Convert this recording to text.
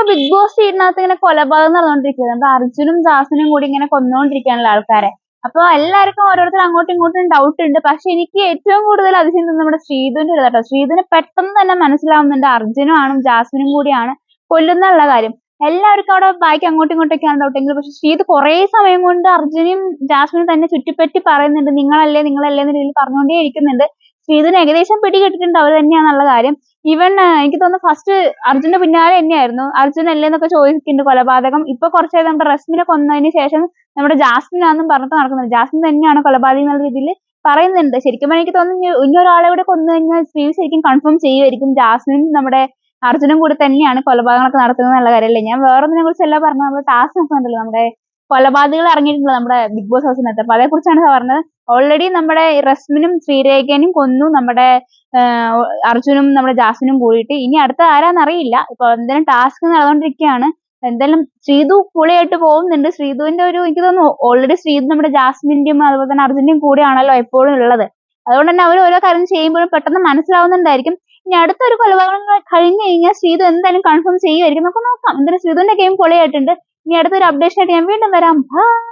Big boss വീടിനകത്ത് ഇങ്ങനെ കൊലപാതകം നടന്നുകൊണ്ടിരിക്കുന്നത്. നമ്മുടെ അർജുനും ജാസ്മിനും കൂടി ഇങ്ങനെ കൊന്നുകൊണ്ടിരിക്കുകയാണല്ലോ ആൾക്കാരെ. അപ്പൊ എല്ലാവർക്കും ഓരോരുത്തർ അങ്ങോട്ടും ഇങ്ങോട്ടും ഡൗട്ട് ഉണ്ട്. പക്ഷെ എനിക്ക് ഏറ്റവും കൂടുതൽ അതിശയം തോന്നുന്നത് നമ്മുടെ ശ്രീധുവിന്റെ ഒരു കേട്ടോ. ശ്രീധുവിന് പെട്ടെന്ന് തന്നെ മനസ്സിലാവുന്നുണ്ട് അർജുനും ആണ് ജാസ്മിനും കൂടിയാണ് കൊല്ലുന്നുള്ള കാര്യം. എല്ലാവർക്കും അവിടെ ബാക്കി അങ്ങോട്ടും ഇങ്ങോട്ടൊക്കെയാണ് ഡൗട്ടെങ്കിലും പക്ഷെ ശ്രീധു കുറേ സമയം കൊണ്ട് അർജുനും ജാസ്മിനും തന്നെ ചുറ്റിപ്പറ്റി പറയുന്നുണ്ട് നിങ്ങളല്ലേ നിങ്ങളല്ലേ എന്ന രീതിയിൽ പറഞ്ഞുകൊണ്ടേ ഇരിക്കുന്നുണ്ട്. ശ്രീധുവിന് ഏകദേശം പിടികിട്ടിട്ടുണ്ട് അവർ തന്നെയാണെന്നുള്ള കാര്യം. ഈവൻ എനിക്ക് തോന്നുന്നു ഫസ്റ്റ് അർജുന്റെ പിന്നാലെ തന്നെയായിരുന്നു. അർജുൻ അല്ലേന്നൊക്കെ ചോദിക്കുന്നുണ്ട് കൊലപാതകം. ഇപ്പൊ കുറച്ചായി നമ്മുടെ റസ്മിനെ കൊന്നതിന് ശേഷം നമ്മുടെ ജാസ്മിനാന്നും പറഞ്ഞിട്ട് നടക്കുന്നുണ്ട്. ജാസ്മിൻ തന്നെയാണ് കൊലപാതകം എന്നുള്ള രീതിയിൽ പറയുന്നുണ്ട്. ശരിക്കും എനിക്ക് തോന്നുന്നു ഇനി ഒരാളെ കൂടെ കൊന്നു കഴിഞ്ഞാൽ ശ്രീ ശരിക്കും കൺഫേം ചെയ്യുമായിരിക്കും ജാസ്മിനും നമ്മുടെ അർജുനും കൂടി തന്നെയാണ് കൊലപാതകങ്ങളൊക്കെ നടത്തുന്നത് എന്നുള്ള കാര്യമല്ലേ. ഞാൻ വേറൊന്നിനെ കുറിച്ചല്ല പറഞ്ഞത്. നമ്മുടെ ടാസ്ക് ഒക്കെ ഉണ്ടല്ലോ, നമ്മുടെ കൊലപാതകൾ ഇറങ്ങിയിട്ടുണ്ട് നമ്മുടെ ബിഗ് ബോസ് ഹൗസിനകത്ത്. അപ്പൊ അതേക്കുറിച്ചാണ് പറഞ്ഞത്. ഓൾറെഡി നമ്മുടെ റസ്മിനും ശ്രീരേഖനും കൊന്നു നമ്മുടെ അർജുനും നമ്മുടെ ജാസ്മിനും കൂടിയിട്ട്. ഇനി അടുത്ത ആരാന്നറിയില്ല. ഇപ്പൊ എന്തായാലും ടാസ്ക് നടന്നുകൊണ്ടിരിക്കുകയാണ്. എന്തായാലും ശ്രീധു പൊളിയായിട്ട് പോകുന്നുണ്ട്. ശ്രീധുവിന്റെ ഒരു എനിക്ക് തോന്നുന്നു ഓൾറെഡി ശ്രീധു നമ്മുടെ ജാസ്മിന്റെയും അതുപോലെ തന്നെ അർജുന്റെയും കൂടെയാണല്ലോ എപ്പോഴും ഉള്ളത്. അതുകൊണ്ട് തന്നെ അവർ ഓരോ കാര്യം ചെയ്യുമ്പോഴും പെട്ടെന്ന് മനസ്സിലാവുന്നുണ്ടായിരിക്കും. ഇനി അടുത്തൊരു കൊലപാതകം കഴിഞ്ഞു കഴിഞ്ഞാൽ ശ്രീധു എന്തായാലും കൺഫേം ചെയ്യുമായിരിക്കും. നമുക്ക് നോക്കാം. എന്തായാലും ശ്രീധുവിന്റെ ഗെയിം പൊളിയായിട്ടുണ്ട്. ഇനി അടുത്തൊരു അപ്ഡേഷൻ ആയിട്ട് ഞാൻ വീണ്ടും വരാം. ബൈ.